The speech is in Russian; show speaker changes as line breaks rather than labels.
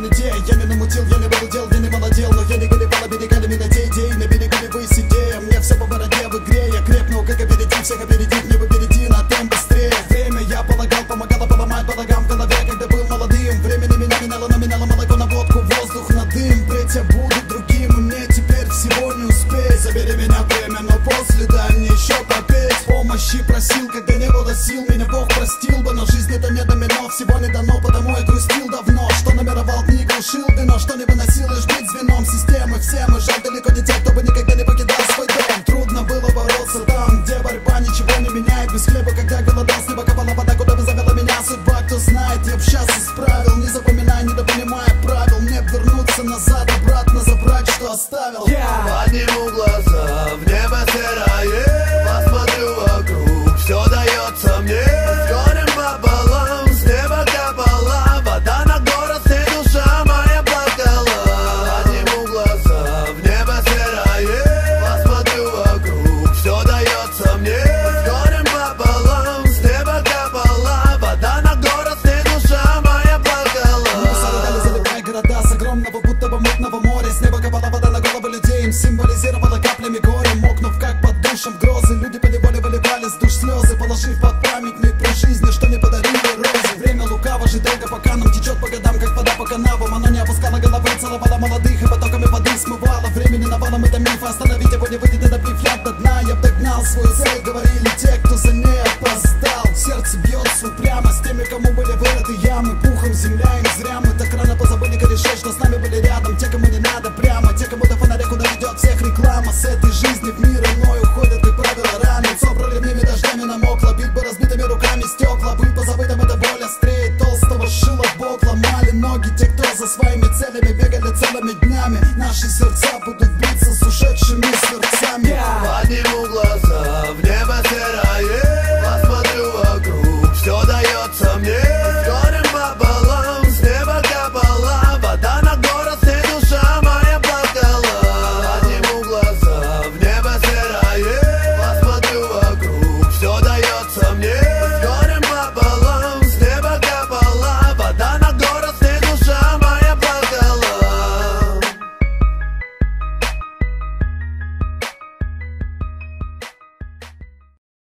не те. Я не намутил, я не вылудел, я не молодел, но я не горевал, оберегали меня те идеи. На берегу не вы сидея, мне все по бороде в игре. Я крепну, как опередив, всех опередив, мне впереди на темп быстрее. Время я полагал, помогало поломать балагам в голове, когда был молодым. Времени меня меняло, но меняло молоко на водку, воздух на дым. Быть я буду другим, и мне теперь всего не успеть. Забери меня время, но после дай мне еще попеть. Помощи просил, когда не было сил, меня Бог простил бы, но жизнь это не домино, всего не дано, потому я грустил давно. Что номеровал книгу, шил вино, что не выносил лишь быть звеном системы. Все мы жаль далеко не те, кто бы никогда не покидал свой дом. Трудно было бороться там, где борьба ничего не меняет. Без хлеба, когда голодал, с неба капала вода, куда бы завела меня судьба, кто знает. Я б сейчас исправил, не запоминая, недопонимая правил. Мне б вернуться назад, обратно забрать, что оставил.
Подниму глаза, в небо серое, посмотрю вокруг, все дается мне. С горем пополам, с неба капала вода на город, и душа моя плакала. Подниму глаза, в небо серое, посмотрю вокруг, все дается мне. С горем пополам, с неба капала вода на город, и душа моя плакала.
Мусоры дали, заливая города с огромного, будто бы мутного моря. С неба капала вода на головы людей, им символизировала каплями горя. Мокнув как под душем грозы, люди поневоле выливали с душ слезы, положив под памятник про жизни, что не подарили розы. Время лукаво, жить долго по канам, течет по годам, как вода по канавам. Оно не опускало головы, целовало молодых и потоками воды смывало. Времени навалом, это миф, остановить его не выйдет, допив яд до дна. Я догнал свою цель, говорили те, кто за ней опоздал. Сердце бьется упрямо с теми, кому были вырыты ямы. Пухом земля, им зря мы так рано позабыли корешей, что с нами были рядом. Те, кому не надо прямо, те, кому до фонаря, куда ведет всех реклама. С этой жизни в мир иной уходят, как правило, рано. Собрали проливными дождями намокло, бить бы разбитыми руками стекла. Быть по забытым, это боль острее толстого шила в бок. Ломали ноги те, кто за своими целями бегали целыми днями. Наши сердца будут биться с ушедшими сердцами.
Подниму глаза, в